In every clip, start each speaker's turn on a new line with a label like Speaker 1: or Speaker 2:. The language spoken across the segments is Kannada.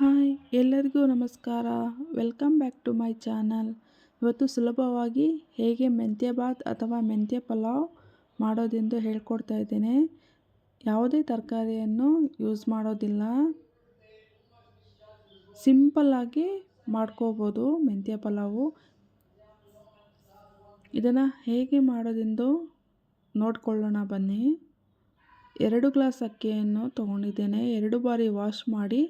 Speaker 1: ಹಾಯ್ ಎಲ್ಲರಿಗೂ ನಮಸ್ಕಾರ. Welcome back to my channel. ಇವತ್ತು ಸುಲಭವಾಗಿ ಹೇಗೆ ಮೆಂತ್ಯ ಬಾತ್ ಅಥವಾ ಮೆಂತ್ಯ ಪಲಾವ್ ಮಾಡೋದೆಂದು ಹೇಳ್ಕೊಡ್ತಾ ಇದ್ದೇನೆ. ಯಾವುದೇ ತರಕಾರಿಯನ್ನು ಯೂಸ್ ಮಾಡೋದಿಲ್ಲ, ಸಿಂಪಲ್ಲಾಗಿ ಮಾಡ್ಕೋಬೋದು ಮೆಂತ್ಯ ಪಲಾವು. ಇದನ್ನು ಹೇಗೆ ಮಾಡೋದೆಂದು ನೋಡ್ಕೊಳ್ಳೋಣ ಬನ್ನಿ. 2 ಗ್ಲಾಸ್ ಅಕ್ಕಿಯನ್ನು ತೊಗೊಂಡಿದ್ದೇನೆ. 2 ಬಾರಿ ವಾಶ್ ಮಾಡಿ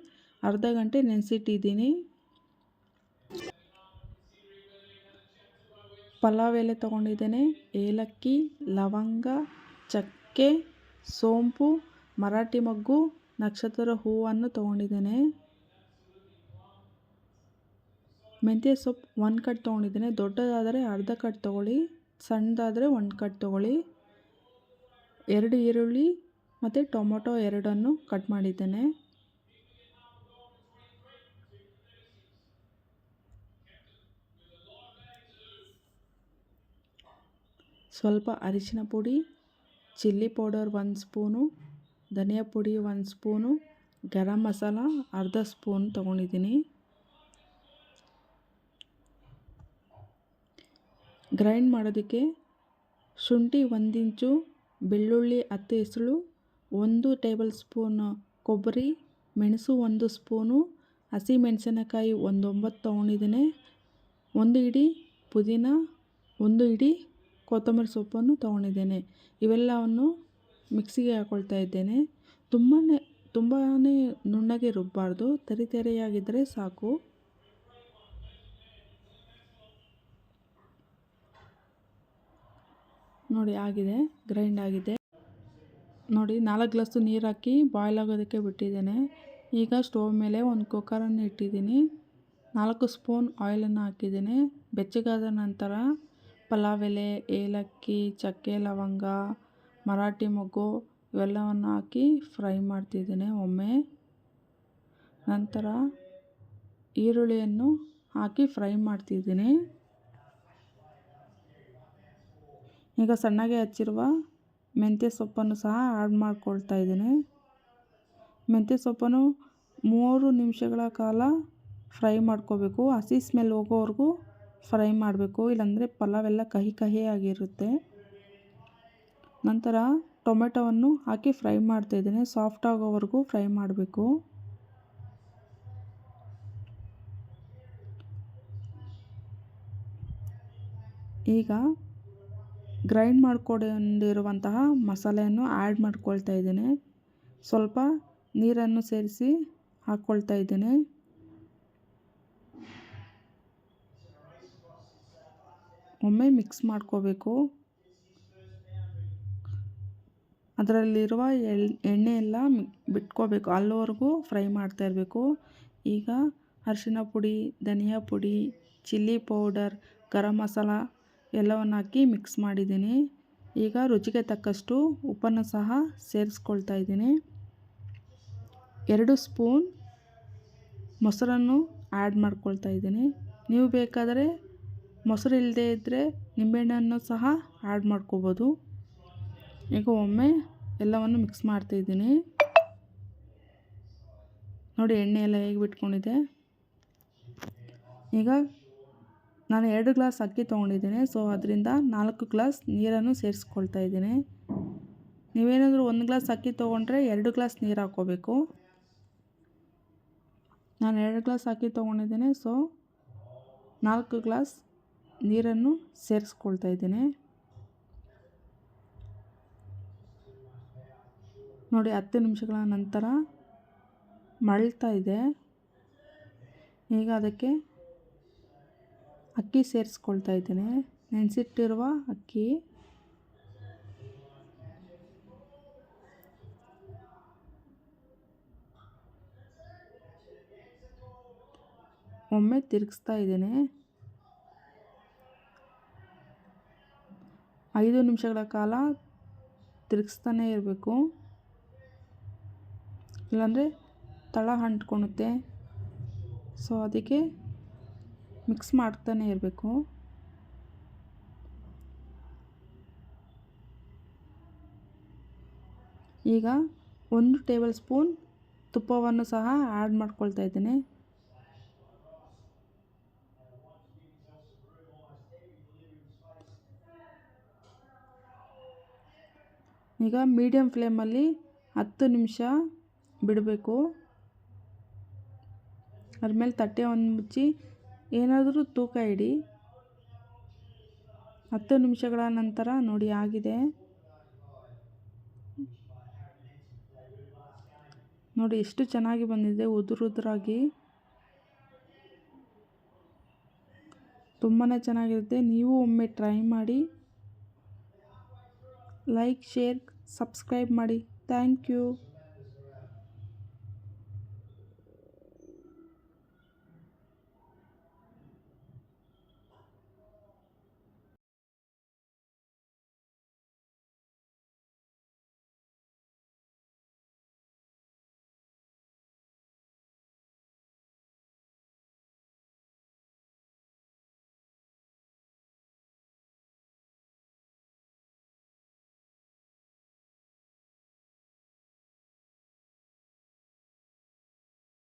Speaker 1: ಅರ್ಧ ಗಂಟೆ ನೆನೆಸಿಟ್ಟಿದ್ದೀನಿ. ಪಲಾವ್ ಎಲೆ ತೊಗೊಂಡಿದ್ದೇನೆ. ಏಲಕ್ಕಿ, ಲವಂಗ, ಚಕ್ಕೆ, ಸೋಂಪು, ಮರಾಠಿ ಮೊಗ್ಗು, ನಕ್ಷತ್ರ ಹೂವನ್ನು ತೊಗೊಂಡಿದ್ದೇನೆ. ಮೆಂತ್ಯ ಸೊಪ್ಪು 1 ಕಟ್ ತೊಗೊಂಡಿದ್ದೇನೆ. ದೊಡ್ಡದಾದರೆ ಅರ್ಧ ಕಟ್ ತೊಗೊಳ್ಳಿ, ಸಣ್ಣದಾದರೆ 1 ಕಟ್ ತೊಗೊಳ್ಳಿ. 2 ಈರುಳ್ಳಿ ಮತ್ತು ಟೊಮೊಟೊ 2 ಕಟ್ ಮಾಡಿದ್ದೇನೆ. ಸ್ವಲ್ಪ ಅರಿಶಿನ ಪುಡಿ, ಚಿಲ್ಲಿ ಪೌಡರ್ 1 ಸ್ಪೂನು, ಧನಿಯಾ ಪುಡಿ 1 ಸ್ಪೂನು, ಗರಂ ಮಸಾಲ ಅರ್ಧ ಸ್ಪೂನ್ ತೊಗೊಂಡಿದ್ದೀನಿ. ಗ್ರೈಂಡ್ ಮಾಡೋದಕ್ಕೆ ಶುಂಠಿ 1 ಇಂಚು, ಬೆಳ್ಳುಳ್ಳಿ 10 ಎಸಳು, 1 ಟೇಬಲ್ ಸ್ಪೂನ್ ಕೊಬ್ಬರಿ, ಮೆಣಸು 1 ಸ್ಪೂನು, ಹಸಿ ಮೆಣಸಿನಕಾಯಿ 9 ತೊಗೊಂಡಿದ್ದೇನೆ. 1 ಹಿಡಿ ಪುದೀನ, 1 ಹಿಡಿ ಕೊತ್ತಂಬರಿ ಸೊಪ್ಪನ್ನು ತೊಗೊಂಡಿದ್ದೇನೆ. ಇವೆಲ್ಲವನ್ನು ಮಿಕ್ಸಿಗೆ ಹಾಕ್ಕೊಳ್ತಾ ಇದ್ದೇನೆ. ತುಂಬಾ ನುಣ್ಣಗೆ ರುಬ್ಬಾರ್ದು, ತರಿಯಾಗಿದ್ದರೆ ಸಾಕು. ನೋಡಿ ಆಗಿದೆ, ಗ್ರೈಂಡ್ ಆಗಿದೆ. ನೋಡಿ 4 ಗ್ಲಾಸು ನೀರು ಹಾಕಿ ಬಾಯ್ಲ್ ಆಗೋದಕ್ಕೆ ಬಿಟ್ಟಿದ್ದೇನೆ. ಈಗ ಸ್ಟವ್ ಮೇಲೆ ಒಂದು ಕುಕ್ಕರನ್ನು ಇಟ್ಟಿದ್ದೀನಿ. 4 ಸ್ಪೂನ್ ಆಯಿಲನ್ನು ಹಾಕಿದ್ದೇನೆ. ಬೆಚ್ಚಗಾದ ನಂತರ ಪಲಾವ್ ಎಲೆ, ಏಲಕ್ಕಿ, ಚಕ್ಕೆ, ಲವಂಗ, ಮರಾಠಿ ಮೊಗ್ಗು ಇವೆಲ್ಲವನ್ನು ಹಾಕಿ ಫ್ರೈ ಮಾಡ್ತಿದ್ದೇನೆ ಒಮ್ಮೆ. ನಂತರ ಈರುಳ್ಳಿಯನ್ನು ಹಾಕಿ ಫ್ರೈ ಮಾಡ್ತಿದ್ದೀನಿ. ಈಗ ಸಣ್ಣಗೆ ಹಚ್ಚಿರುವ ಮೆಂತ್ಯ ಸೊಪ್ಪನ್ನು ಸಹ ಆ್ಯಡ್ ಮಾಡ್ಕೊಳ್ತಾ ಇದ್ದೀನಿ. ಮೆಂತ್ಯ ಸೊಪ್ಪನ್ನು 3 ನಿಮಿಷಗಳ ಕಾಲ ಫ್ರೈ ಮಾಡ್ಕೋಬೇಕು. ಹಸಿ ಸ್ಮೆಲ್ ಹೋಗೋವರೆಗೂ ಫ್ರೈ ಮಾಡಬೇಕು, ಇಲ್ಲಾಂದರೆ ಪಲಾವ್ ಎಲ್ಲ ಕಹಿಯಾಗಿರುತ್ತೆ. ನಂತರ ಟೊಮೆಟೊವನ್ನು ಹಾಕಿ ಫ್ರೈ ಮಾಡ್ತಾಯಿದ್ದೀನಿ. ಸಾಫ್ಟ್ ಆಗೋವರೆಗೂ ಫ್ರೈ ಮಾಡಬೇಕು. ಈಗ ಗ್ರೈಂಡ್ ಮಾಡ್ಕೊಂಡಿರುವಂತಹ ಮಸಾಲೆಯನ್ನು ಆ್ಯಡ್ ಮಾಡ್ಕೊಳ್ತಾ ಇದ್ದೇನೆ. ಸ್ವಲ್ಪ ನೀರನ್ನು ಸೇರಿಸಿ ಹಾಕ್ಕೊಳ್ತಾ ಇದ್ದೇನೆ. ಒಮ್ಮೆ ಮಿಕ್ಸ್ ಮಾಡ್ಕೋಬೇಕು. ಅದರಲ್ಲಿರುವ ಎಣ್ಣೆ ಎಲ್ಲ ಬಿಟ್ಕೋಬೇಕು, ಅಲ್ಲಿವರೆಗೂ ಫ್ರೈ ಮಾಡ್ತಾ ಇರಬೇಕು. ಈಗ ಅರಿಶಿನ ಪುಡಿ, ಧನಿಯಾ ಪುಡಿ, ಚಿಲ್ಲಿ ಪೌಡರ್, ಗರಂ ಮಸಾಲ ಎಲ್ಲವನ್ನು ಹಾಕಿ ಮಿಕ್ಸ್ ಮಾಡಿದ್ದೀನಿ. ಈಗ ರುಚಿಗೆ ತಕ್ಕಷ್ಟು ಉಪ್ಪನ್ನು ಸಹ ಸೇರಿಸ್ಕೊಳ್ತಾ ಇದ್ದೀನಿ. 2 ಸ್ಪೂನ್ ಮೊಸರನ್ನು ಆ್ಯಡ್ ಮಾಡ್ಕೊಳ್ತಾ ಇದ್ದೀನಿ. ನೀವು ಬೇಕಾದರೆ ಮೊಸರು ಇಲ್ಲದೇ ಇದ್ದರೆ ನಿಂಬೆಹಣ್ಣನ್ನು ಸಹ ಆ್ಯಡ್ ಮಾಡ್ಕೋಬೋದು. ಈಗ ಒಮ್ಮೆ ಎಲ್ಲವನ್ನು ಮಿಕ್ಸ್ ಮಾಡ್ತಾಯಿದ್ದೀನಿ. ನೋಡಿ ಎಣ್ಣೆ ಎಲ್ಲ ಹೇಗೆ ಬಿಟ್ಕೊಂಡಿದೆ. ಈಗ ನಾನು 2 ಗ್ಲಾಸ್ ಅಕ್ಕಿ ತೊಗೊಂಡಿದ್ದೀನಿ. ಸೊ ಅದರಿಂದ 4 ಗ್ಲಾಸ್ ನೀರನ್ನು ಸೇರಿಸ್ಕೊಳ್ತಾ ಇದ್ದೀನಿ. ನೀವೇನಾದರೂ 1 ಗ್ಲಾಸ್ ಅಕ್ಕಿ ತೊಗೊಂಡ್ರೆ 2 ಗ್ಲಾಸ್ ನೀರು ಹಾಕ್ಕೋಬೇಕು. ನಾನು 2 ಗ್ಲಾಸ್ ಅಕ್ಕಿ ತೊಗೊಂಡಿದ್ದೀನಿ. ಸೊ 4 ಗ್ಲಾಸ್ ನೀರನ್ನು ಸೇರಿಸ್ಕೊಳ್ತಾ ಇದ್ದೀನಿ. ನೋಡಿ 10 ನಿಮಿಷಗಳ ನಂತರ ಮಳ್ತಾ ಇದೆ. ಈಗ ಅದಕ್ಕೆ ಅಕ್ಕಿ ಸೇರಿಸ್ಕೊಳ್ತಾ ಇದ್ದೀನಿ. ನೆನೆಸಿಟ್ಟಿರುವ ಅಕ್ಕಿ. ಒಮ್ಮೆ ತಿರುಗಿಸ್ತಾ ಇದ್ದೀನಿ. 5 ನಿಮಿಷಗಳ ಕಾಲ ತಿರುಗಿಸ್ತಾನೇ ಇರಬೇಕು, ಇಲ್ಲಾಂದರೆ ತಳ ಅಂಟ್ಕೊಳುತ್ತೆ. ಸೊ ಅದಕ್ಕೆ ಮಿಕ್ಸ್ ಮಾಡ್ತಾನೆ ಇರಬೇಕು. ಈಗ 1 ಟೇಬಲ್ ಸ್ಪೂನ್ ತುಪ್ಪವನ್ನು ಸಹ ಆ್ಯಡ್ ಮಾಡ್ಕೊಳ್ತಾ ಇದ್ದೀನಿ. ಈಗ ಮೀಡಿಯಮ್ ಫ್ಲೇಮಲ್ಲಿ 10 ನಿಮಿಷ ಬಿಡಬೇಕು. ಅದ್ಮೇಲೆ ತಟ್ಟೆಯನ್ನು ಮುಚ್ಚಿ ಏನಾದರೂ ತೂಕ ಇಡಿ. 10 ನಿಮಿಷಗಳ ನಂತರ ನೋಡಿ ಆಗಿದೆ. ನೋಡಿ ಎಷ್ಟು ಚೆನ್ನಾಗಿ ಬಂದಿದೆ, ಉದುರಾಗಿ ತುಂಬಾ ಚೆನ್ನಾಗಿರುತ್ತೆ. ನೀವು ಒಮ್ಮೆ ಟ್ರೈ ಮಾಡಿ. ಲೈಕ್, ಶೇರ್, ಸಬ್ಸ್ಕ್ರೈಬ್ ಮಾಡಿ. Thank you.